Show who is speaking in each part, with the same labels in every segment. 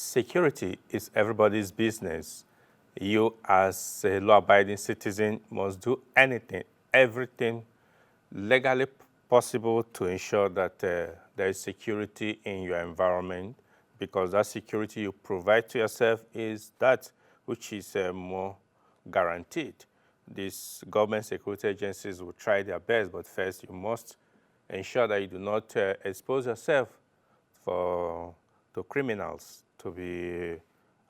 Speaker 1: Security is everybody's business. You, as a law-abiding citizen, must do anything, everything legally possible to ensure that there is security in your environment, because that security you provide to yourself is that which is more guaranteed. These government security agencies will try their best, but first you must ensure that you do not expose yourself to criminals to be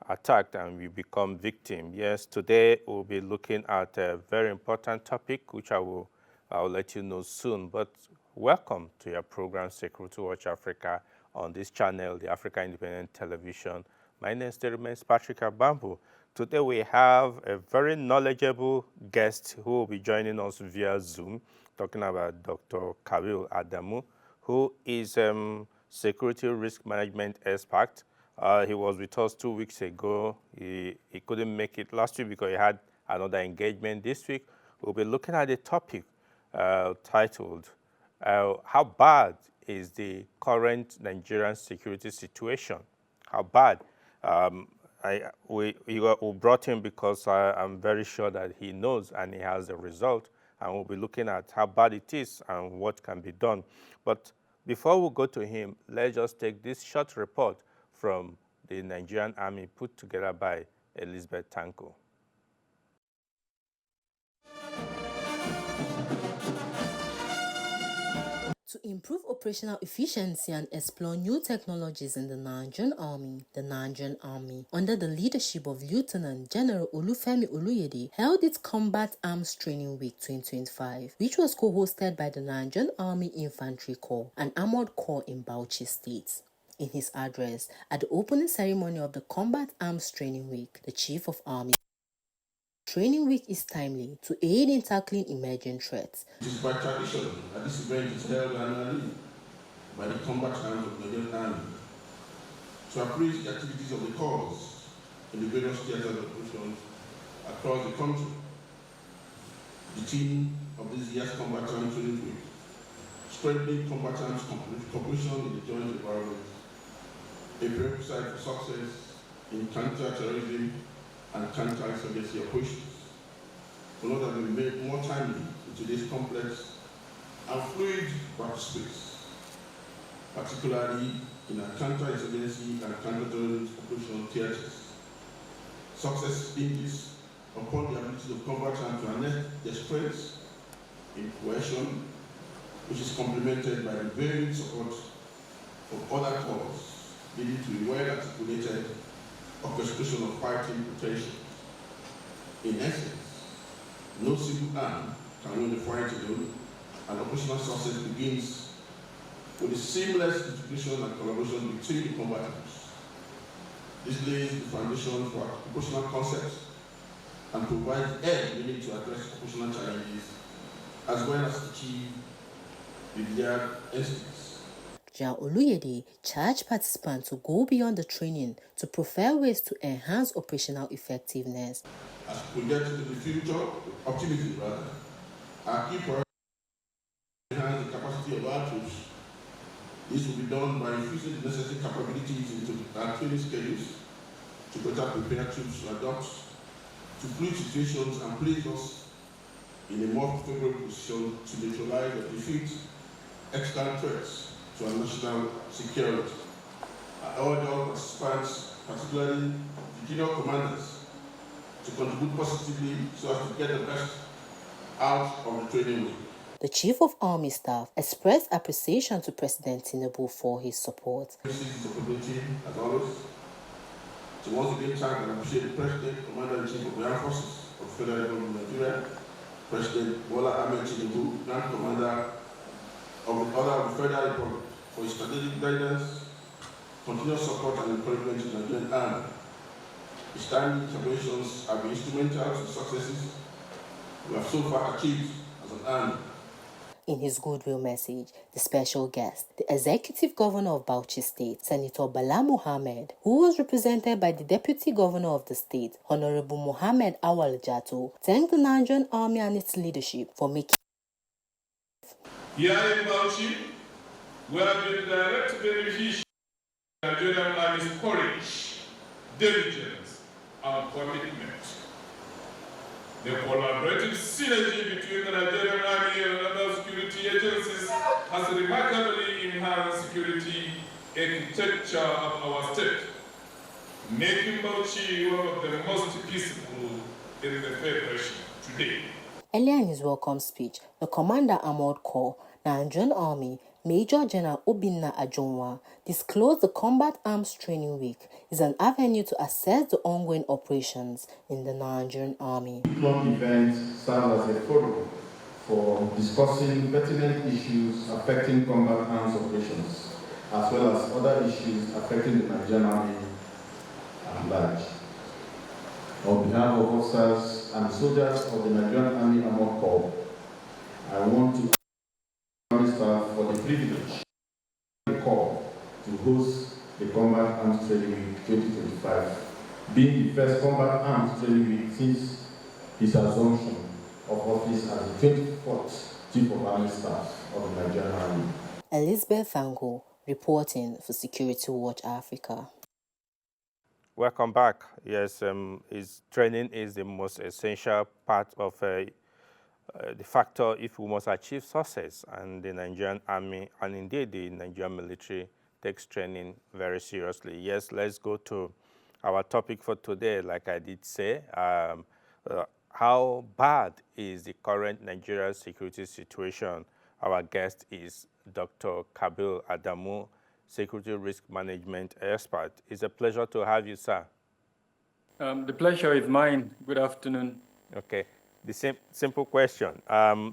Speaker 1: attacked and you become victim. Yes, today we'll be looking at a very important topic, which I'll let you know soon. But welcome to your program, Security Watch Africa, on this channel, the Africa Independent Television. My name still remains Patrick Abambo. Today we have a very knowledgeable guest who will be joining us via Zoom, talking about Dr. Khalil Adamu, who is security risk management expert. He was with us 2 weeks ago. He couldn't make it last week because he had another engagement. This week, we'll be looking at a topic titled, How Bad is the Current Nigerian Security Situation? How bad? We brought him because I'm very sure that he knows and he has the result. And we'll be looking at how bad it is and what can be done. But before we go to him, let's just take this short report from the Nigerian Army put together by Elizabeth Tanko.
Speaker 2: To improve operational efficiency and explore new technologies in the Nigerian Army, under the leadership of Lieutenant General Olufemi Oluyede, held its Combat Arms Training Week 2025, which was co-hosted by the Nigerian Army Infantry Corps and Armored Corps in Bauchi State. In his address at the opening ceremony of the Combat Arms Training Week, the Chief of Army Training Week is timely to aid in tackling emerging threats.
Speaker 3: It is by tradition that this event is held annually by the combat arms of the Nigerian Army to appraise the activities of the corps in the various theaters of operations across the country. The theme of this year's Combat Arms Training Week, strengthening combat arms cooperation in the joint environment, a prerequisite for success in counter-terrorism and counter-insurgency operations. In order to be made more timely in today's complex and fluid space, particularly in our counter-insurgency and counter-terrorism operation theaters. Success hinges upon the ability of combat arms to harness their strengths in cohesion, which is complemented by the varied support of other corps, leading to a well-articulated orchestration of fighting potential. In essence, no single arm can win the fight alone, and operational success begins with a seamless integration and collaboration between the combatants. This lays the foundation for operational concepts and provides aid needed to address operational challenges as well as achieve the desired instincts.
Speaker 2: General Oluyede charged participants to go beyond the training to prefer ways to enhance operational effectiveness.
Speaker 3: As projected in the future, optimism rather, our key priority is to enhance the capacity of our troops. This will be done by infusing the necessary capabilities into our training schedules to better prepare troops to adapt to fluid situations and place us in a more favorable position to neutralize or defeat external threats to our national security. I urge all participants, particularly the junior commanders, to contribute positively so as to get the best out of the training week.
Speaker 2: The Chief of Army Staff expressed appreciation to President Tinubu for his support.
Speaker 3: This opportunity, as always, to once again thank and appreciate the President, Commander-in-Chief of the Armed Forces of the Federal Republic of Nigeria, President Bola Ahmed Tinubu, Grand Commander of the Order of the Federal Republic, for his strategic guidance, continuous support and encouragement to the Nigerian Army. His timely interventions have been instrumental to the successes we have so far achieved as an army.
Speaker 2: In his goodwill message, the special guest, the Executive Governor of Bauchi State, Senator Bala Mohammed, who was represented by the Deputy Governor of the state, Honorable Mohammed Awal Jato, thanked the Nigerian Army and its leadership for making.
Speaker 4: Here in Bauchi, we have been direct beneficiaries of the Nigerian Army's courage diligence, and commitment. The collaborative synergy between the Nigerian Army and other security agencies has remarkably enhanced security architecture of our state, making Bauchi one of the most peaceful in the Federation today.
Speaker 2: Earlier in his welcome speech, the Commander Armored Corps, Nigerian Army, Major General Obinna Ajonwa, disclosed the Combat Arms Training Week is an avenue to assess the ongoing operations in the Nigerian Army.
Speaker 5: The club event serves as a forum for discussing pertinent issues affecting combat arms operations, as well as other issues affecting the Nigerian Army at large. On behalf of officers and soldiers of the Nigerian Army Armored Corps, I want to thank the staff for the privilege of the Corps to host the Combat Arms Training Week 2025, being the first Combat Arms Training Week since his assumption of office as the 24th Chief of Army Staff of the Nigerian Army.
Speaker 2: Elizabeth Fango, reporting for Security Watch Africa.
Speaker 1: Welcome back. Yes, his training is the most essential part of the factor if we must achieve success. And the Nigerian Army, and indeed the Nigerian military, takes training very seriously. Yes, let's go to our topic for today. Like I did say, how bad is the current Nigerian security situation? Our guest is Dr. Kabil Adamu, Security Risk Management Expert. It's a pleasure to have you, sir.
Speaker 6: The pleasure is mine. Good afternoon.
Speaker 1: Okay. The simple question.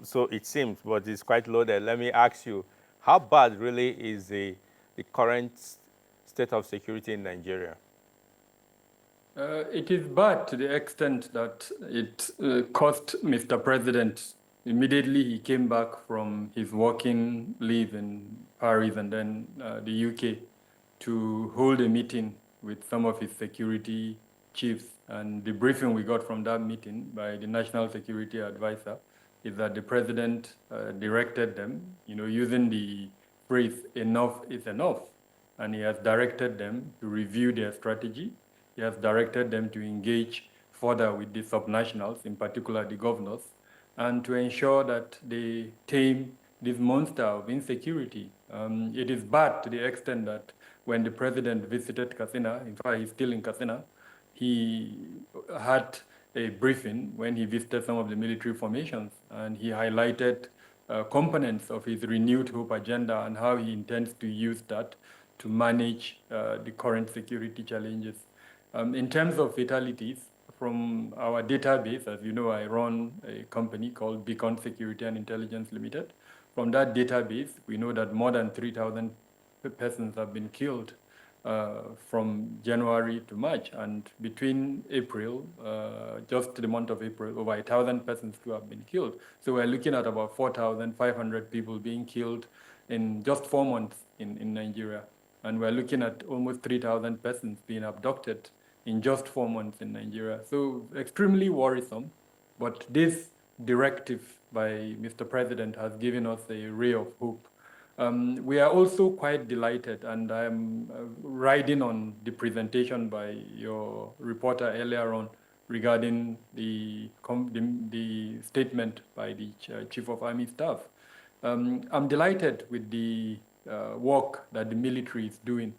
Speaker 1: So it seems, but it's quite loaded. Let me ask you, how bad really is the current state of security in Nigeria?
Speaker 6: It is bad to the extent that it cost Mr. President. Immediately he came back from his working leave in Paris and then the UK to hold a meeting with some of his security chiefs. And the briefing we got from that meeting by the National Security Advisor is that the president directed them, using the phrase, enough is enough. And he has directed them to review their strategy. He has directed them to engage further with the subnationals, in particular the governors, and to ensure that they tame this monster of insecurity. It is bad to the extent that when the president visited Katsina, in fact, he's still in Katsina, he had a briefing when he visited some of the military formations, and he highlighted components of his renewed hope agenda and how he intends to use that to manage the current security challenges. In terms of fatalities, from our database, as you know, I run a company called Beacon Security and Intelligence Limited. From that database, we know that more than 3,000 persons have been killed from January to March. And between April, just the month of April, over 1,000 persons too have been killed. So we're looking at about 4,500 people being killed in just 4 months in Nigeria. And we're looking at almost 3,000 persons being abducted in just 4 months in Nigeria. So extremely worrisome, but this directive by Mr. President has given us a ray of hope. We are also quite delighted, and I'm riding on the presentation by your reporter earlier on regarding the statement by the Chief of Army Staff. I'm delighted with the work that the military is doing.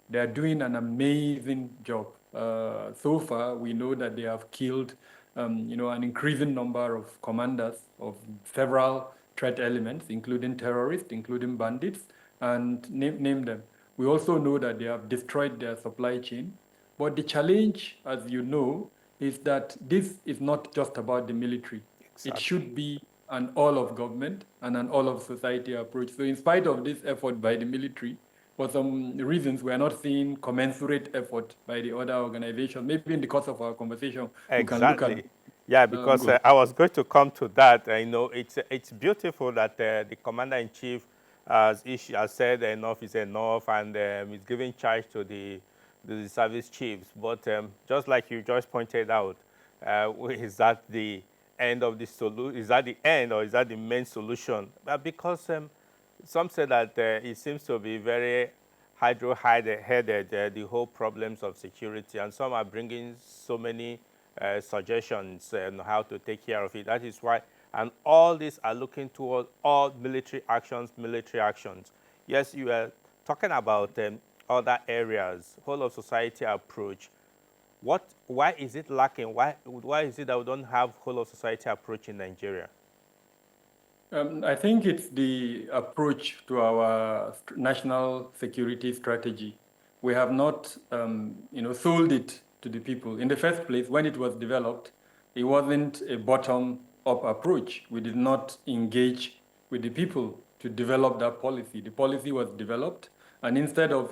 Speaker 6: They are doing an amazing job. So far, we know that they have killed, an increasing number of commanders of several threat elements, including terrorists, including bandits, and name them. We also know that they have destroyed their supply chain. But the challenge, as you know, is that this is not just about the military. Exactly. It should be an all of government and an all of society approach. So in spite of this effort by the military, for some reasons, we are not seeing commensurate effort by the other organizations. Maybe in the course of our conversation,
Speaker 1: exactly.
Speaker 6: We can look at.
Speaker 1: Yeah, because I was going to come to that. It's beautiful that the commander-in-chief has said enough is enough, and is giving charge to the service chiefs. But just like you just pointed out, is that the end of the solution? Is that the end, or is that the main solution? Because some say that it seems to be very hydro-headed the whole problems of security, and some are bringing so many suggestions on how to take care of it. That is why, and all these are looking toward all military actions, military actions. Yes, you are talking about other areas, whole of society approach. Why is it lacking? Why is it that we don't have whole of society approach in Nigeria?
Speaker 6: I think it's the approach to our national security strategy. We have not, sold it to the people. In the first place, when it was developed, it wasn't a bottom-up approach. We did not engage with the people to develop that policy. The policy was developed, and instead of,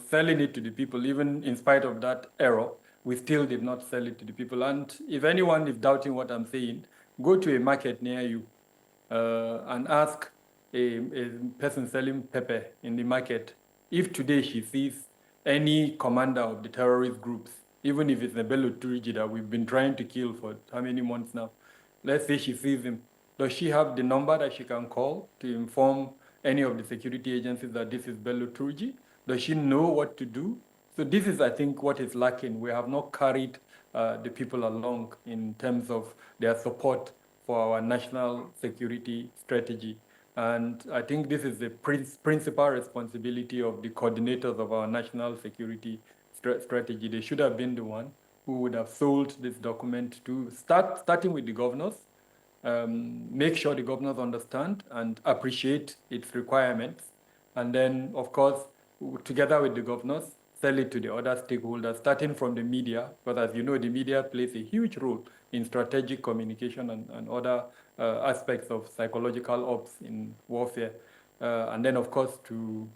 Speaker 6: selling it to the people, even in spite of that error, we still did not sell it to the people. And if anyone is doubting what I'm saying, go to a market near you and ask a person selling pepper in the market if today she sees any commander of the terrorist groups, even if it's a Bello Turiji that we've been trying to kill for how many months now. Let's say she sees him. Does she have the number that she can call to inform any of the security agencies that this is Bello Turiji? Does she know what to do? So this is, I think, what is lacking. We have not carried the people along in terms of their support for our national security strategy. And I think this is the principal responsibility of the coordinators of our national security strategy. They should have been the one who would have sold this document to starting with the governors, make sure the governors understand and appreciate its requirements. And then, of course, together with the governors, sell it to the other stakeholders, starting from the media, because as you know, the media plays a huge role in strategic communication and other aspects of psychological ops in warfare. And then, of course, to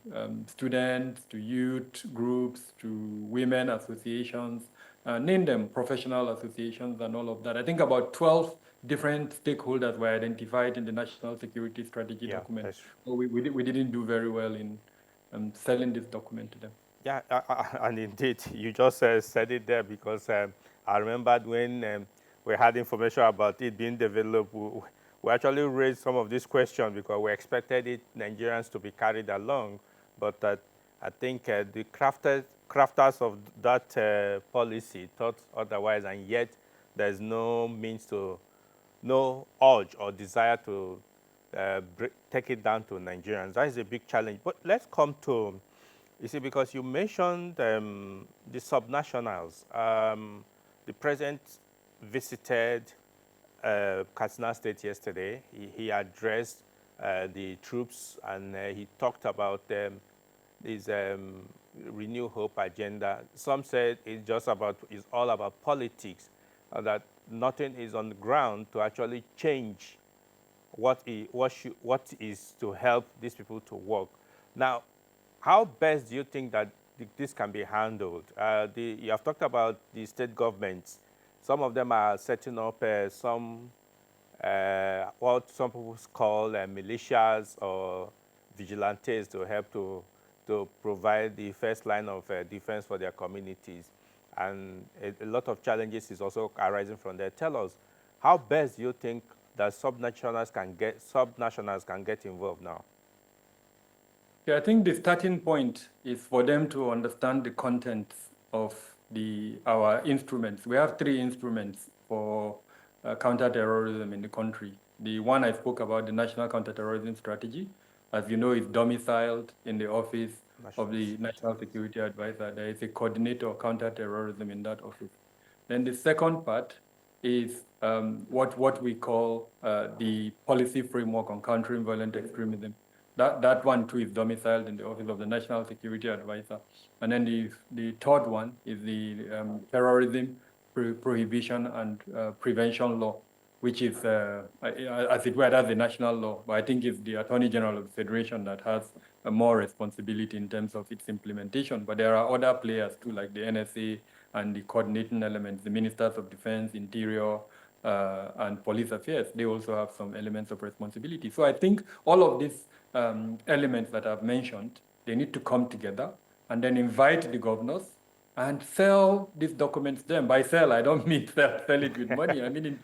Speaker 6: students, to youth groups, to women associations, name them, professional associations and all of that. I think about 12 different stakeholders were identified in the National Security Strategy document. So we didn't do very well in selling this document to them.
Speaker 1: Yeah, and indeed, you just said it there, because I remembered when we had information about it being developed, we actually raised some of these questions because we expected Nigerians to be carried along. But I think the crafters of that policy thought otherwise, and yet there's no urge or desire to take it down to Nigerians. That is a big challenge. But let's come to, you see, because you mentioned the subnationals. The president visited Katsina State yesterday. He addressed the troops, and he talked about his Renew Hope agenda. Some said it's all about politics, and that nothing is on the ground to actually change what is to help these people to work. Now, how best do you think that this can be handled? You have talked about the state governments. Some of them are setting up what some people call militias or vigilantes to help to provide the first line of defense for their communities. And a lot of challenges is also arising from there. Tell us, how best do you think that subnationals can get involved now?
Speaker 6: Yeah, I think the starting point is for them to understand the contents of our instruments. We have 3 instruments for counterterrorism in the country. The one I spoke about, the National Counterterrorism Strategy, as you know, is domiciled in the office of the National Security Advisor. There is a coordinator of counterterrorism in that office. Then the second part is what we call the policy framework on countering violent extremism. That one too is domiciled in the office of the National Security Advisor. And then the third one is the terrorism prohibition and prevention law, which is, as it were, that's the national law. But I think it's the Attorney General of the Federation that has more responsibility in terms of its implementation. But there are other players too, like the NSA and the coordinating elements, the Ministers of Defense, Interior, and Police Affairs. They also have some elements of responsibility. So I think all of these elements that I've mentioned, they need to come together and then invite the governors and sell these documents to them. By sell, I don't mean sell it with money. I mean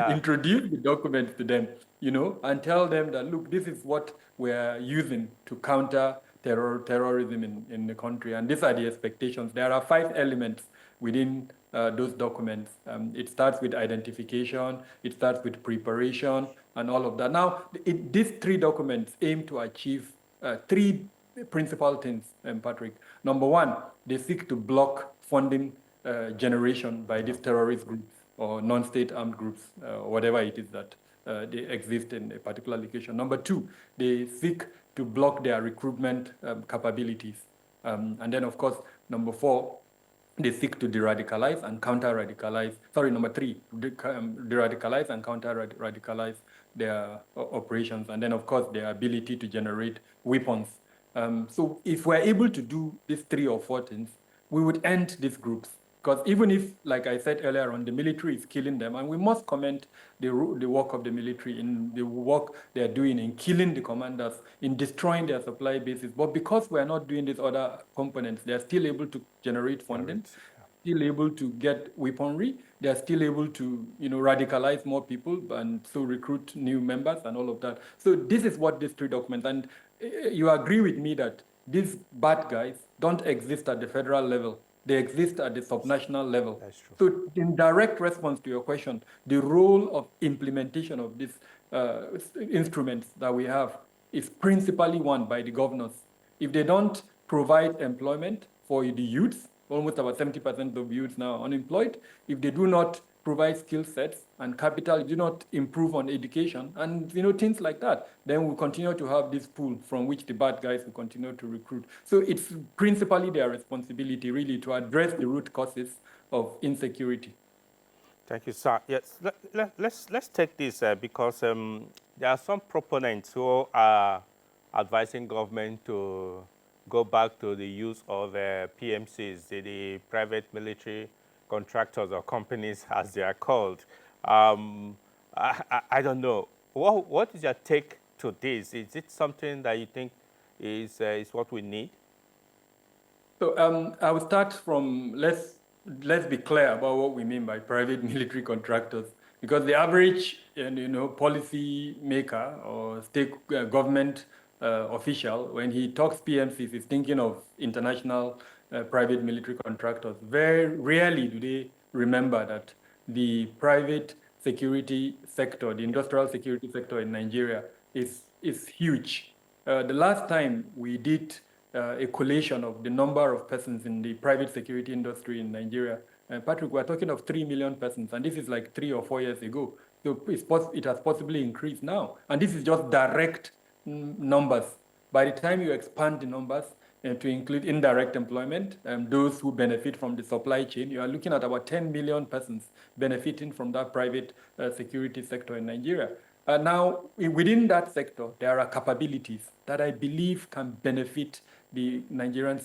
Speaker 6: introduce the documents to them, and tell them that, look, this is what we're using to counter terrorism in the country. And these are the expectations. There are 5 elements within those documents. It starts with identification, it starts with preparation, and all of that. Now, these 3 documents aim to achieve 3 principal things, Patrick. Number 1, they seek to block funding generation by these terrorist groups or non-state armed groups, whatever it is that they exist in a particular location. Number 2, they seek to block their recruitment capabilities. And then, of course, number 4, they seek to de-radicalize and counter-radicalize. Sorry, number 3, de-radicalize and counter-radicalize their operations. And then, of course, their ability to generate weapons. So if we're able to do these 3 or 4 things, we would end these groups. Because even if, like I said earlier on, the military is killing them, and we must commend the work of the military in the work they're doing in killing the commanders, in destroying their supply bases. But because we're not doing these other components, they're still able to generate funding, still able to get weaponry, they're still able to, radicalize more people and so recruit new members and all of that. So this is what these 3 documents, and you agree with me that these bad guys don't exist at the federal level. They exist at the subnational level.
Speaker 1: That's true.
Speaker 6: So in direct response to your question, the role of implementation of these instruments that we have is principally won by the governors. If they don't provide employment for the youth, almost about 70% of youth now are unemployed. If they do not provide skill sets and capital, do not improve on education and things like that, then we'll continue to have this pool from which the bad guys will continue to recruit. So it's principally their responsibility really to address the root causes of insecurity.
Speaker 1: Thank you, sir. Yes, let's take this because there are some proponents who are advising government to go back to the use of PMCs, the private military contractors or companies, as they are called. I don't know. What is your take to this? Is it something that you think is what we need?
Speaker 6: So I will start from, let's be clear about what we mean by private military contractors, because the average policy maker or state government official, when he talks PMCs, is thinking of international private military contractors. Very rarely do they remember that the private security sector, the industrial security sector in Nigeria is huge. The last time we did a collation of the number of persons in the private security industry in Nigeria, Patrick, we're talking of 3 million persons, and this is like 3 or 4 years ago. So it has possibly increased now. And this is just direct numbers. By the time you expand the numbers to include indirect employment, those who benefit from the supply chain, you are looking at about 10 million persons benefiting from that private security sector in Nigeria. Now, within that sector, there are capabilities that I believe can benefit the Nigerian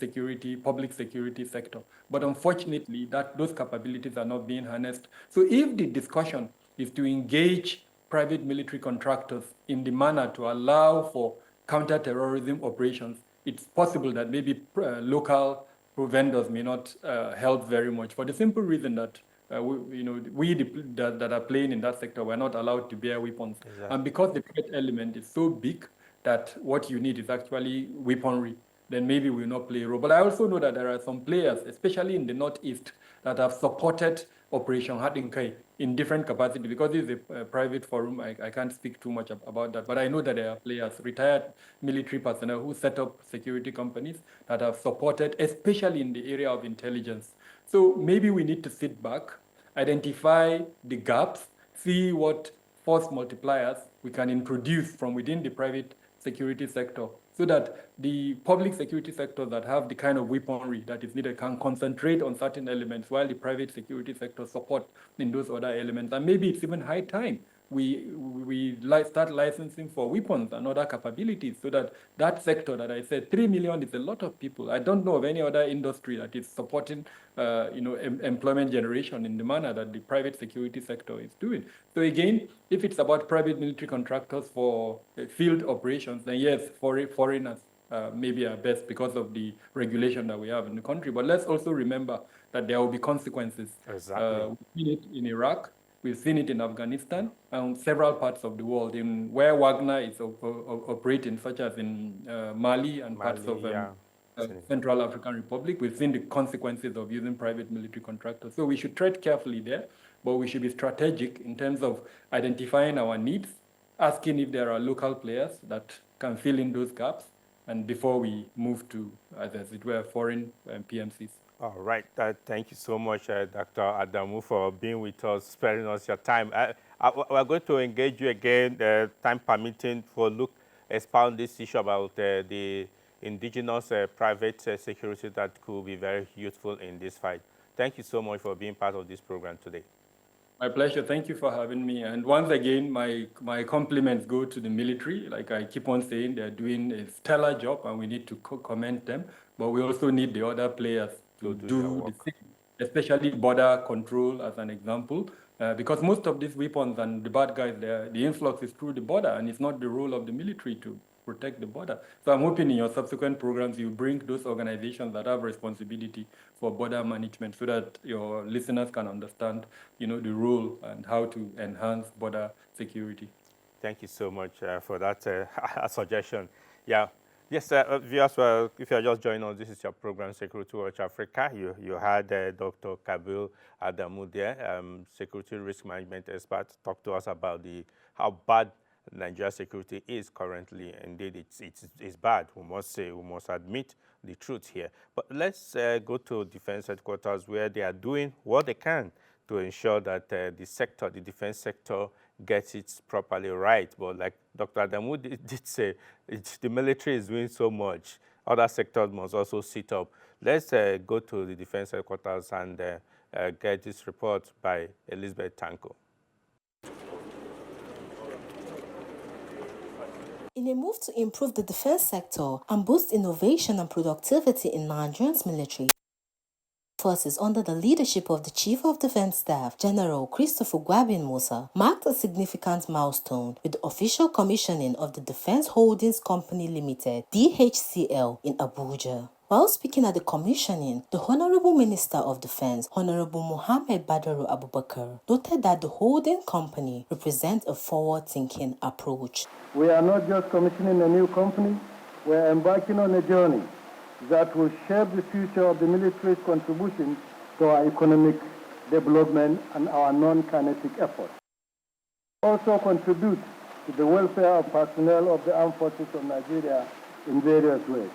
Speaker 6: public security sector. But unfortunately, those capabilities are not being harnessed. So if the discussion is to engage private military contractors in the manner to allow for counter-terrorism operations, it's possible that maybe local vendors may not help very much, for the simple reason that we that are playing in that sector, we're not allowed to bear weapons. Exactly. And because the threat element is so big that what you need is actually weaponry, then maybe we will not play a role. But I also know that there are some players, especially in the Northeast, that have supported Operation Hadinkai in different capacities. Because this is a private forum, I can't speak too much about that. But I know that there are players, retired military personnel who set up security companies that have supported, especially in the area of intelligence. So maybe we need to sit back, identify the gaps, see what force multipliers we can introduce from within the private security sector, so that the public security sector that have the kind of weaponry that is needed can concentrate on certain elements while the private security sector support in those other elements. And maybe it's even high time we start licensing for weapons and other capabilities, so that sector that I said, 3 million is a lot of people. I don't know of any other industry that is supporting employment generation in the manner that the private security sector is doing. So again, if it's about private military contractors for field operations, then yes, foreigners maybe are best because of the regulation that we have in the country. But let's also remember that there will be consequences.
Speaker 1: Exactly.
Speaker 6: We've seen it in Iraq. We've seen it in Afghanistan and several parts of the world, in where Wagner is operating, such as in Mali and parts of Central African Republic. We've seen the consequences of using private military contractors. So we should tread carefully there, but we should be strategic in terms of identifying our needs, asking if there are local players that can fill in those gaps, and before we move to, as it were, foreign PMCs.
Speaker 1: All right. Thank you so much, Dr. Adamu, for being with us, sparing us your time. We're going to engage you again, time permitting, for expound this issue about the indigenous private security that could be very useful in this fight. Thank you so much for being part of this program today.
Speaker 6: My pleasure. Thank you for having me. And once again, my compliments go to the military. Like I keep on saying, they're doing a stellar job, and we need to commend them. But we also need the other players to do the same, especially border control as an example. Because most of these weapons and the bad guys, the influx is through the border, and it's not the role of the military to protect the border. So I'm hoping in your subsequent programs you bring those organizations that have responsibility for border management, so that your listeners can understand, the role and how to enhance border security.
Speaker 1: Thank you so much for that suggestion. Yeah. Yes, viewers, if you are just joining us, this is your program, Security Watch Africa. You had Dr. Kabil Adamu there, security risk management expert, talk to us about how bad Nigeria security is currently. Indeed, it's bad. We must admit the truth here. But let's go to Defense Headquarters, where they are doing what they can to ensure that the defense sector gets it properly right. But like Dr. Adamu did say, the military is doing so much. Other sectors must also sit up. Let's go to the Defense Headquarters and get this report by Elizabeth Tanko.
Speaker 2: In a move to improve the defense sector and boost innovation and productivity in Nigeria's military forces under the leadership of the Chief of Defense Staff, General Christopher Gwabin Musa, marked a significant milestone with the official commissioning of the Defense Holdings Company Limited, DHCL, in Abuja. While speaking at the commissioning, the Honorable Minister of Defense, Honorable Mohammed Badaru Abubakar, noted that the holding company represents a forward-thinking approach.
Speaker 7: We are not just commissioning a new company, we are embarking on a journey that will shape the future of the military's contribution to our economic development and our non-kinetic efforts. Also contribute to the welfare of personnel of the armed forces of Nigeria in various ways.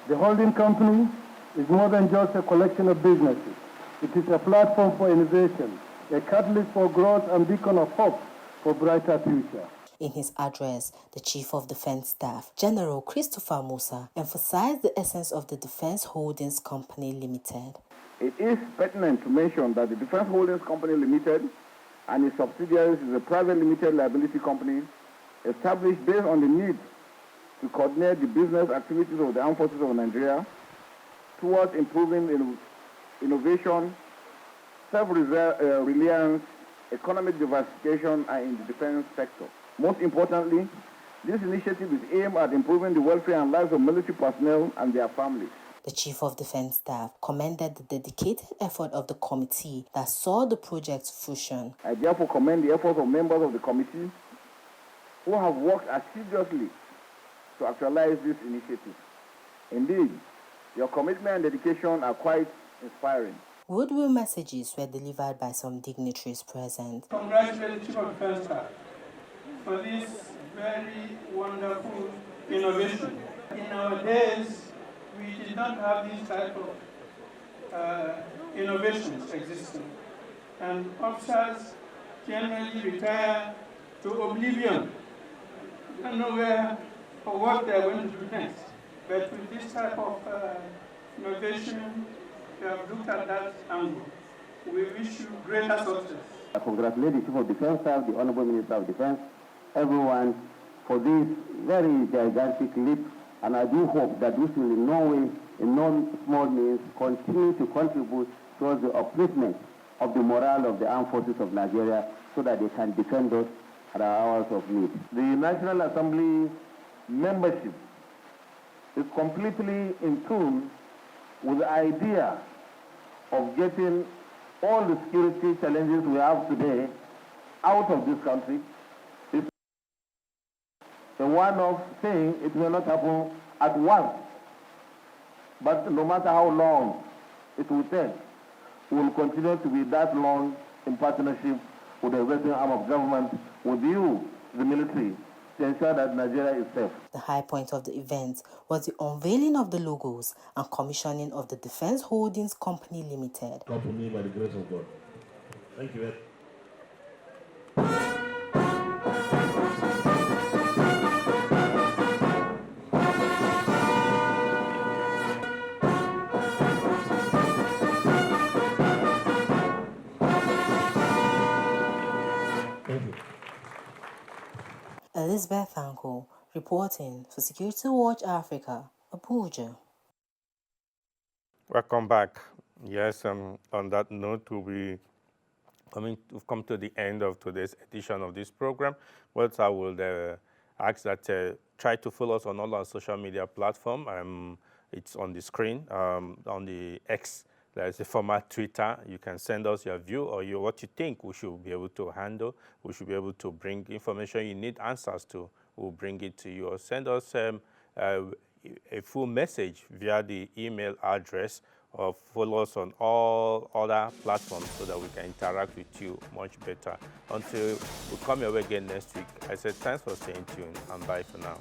Speaker 7: The holding company is more than just a collection of businesses. It is a platform for innovation, a catalyst for growth and beacon of hope for a brighter future.
Speaker 2: In his address, the Chief of Defense Staff, General Christopher Musa, emphasized the essence of the Defense Holdings Company Limited.
Speaker 8: It is pertinent to mention that the Defense Holdings Company Limited and its subsidiaries is a private limited liability company established based on the need to coordinate the business activities of the armed forces of Nigeria towards improving innovation, self-reliance, economic diversification, and in the defense sector. Most importantly, this initiative is aimed at improving the welfare and lives of military personnel and their families.
Speaker 2: The Chief of Defense Staff commended the dedicated effort of the committee that saw the project's fruition.
Speaker 8: I therefore commend the efforts of members of the committee who have worked assiduously to actualize this initiative. Indeed, your commitment and dedication are quite inspiring.
Speaker 2: Goodwill messages were delivered by some dignitaries present.
Speaker 9: Congratulate the Chief of Defense Staff for this very wonderful innovation. In our days, we did not have these type of innovations existing. And officers generally retire to oblivion. They don't know where or what they are going to do next. But with this type of innovation, we have looked at that angle. We wish you greater success.
Speaker 8: I congratulate the Chief of Defense Staff, the Honorable Minister of Defense, everyone for this very gigantic leap, and I do hope that this will in no way, in no small means, continue to contribute towards the upliftment of the morale of the armed forces of Nigeria so that they can defend us at our hours of need. The National Assembly membership is completely in tune with the idea of getting all the security challenges we have today out of this country. It's a one-off thing. It may not happen at once. But no matter how long it will take, we will continue to be that long in partnership with the executive arm of government, with you, the military, to ensure that Nigeria is safe.
Speaker 2: The high point of the event was the unveiling of the logos and commissioning of the Defense Holdings Company Limited.
Speaker 10: Company by the grace of God. Thank you.
Speaker 2: Elizabeth Thanko, reporting for Security Watch Africa, Abuja.
Speaker 1: Welcome back. Yes, on that note, we've come to the end of today's edition of this program. What I will ask that try to follow us on all our social media platforms. It's on the screen, on the X. There's a former Twitter. You can send us your view or what you think we should be able to handle. We should be able to bring information you need answers to. We'll bring it to you. Or send us a full message via the email address, or follow us on all other platforms so that we can interact with you much better. Until we come your way again next week, I said thanks for staying tuned and bye for now.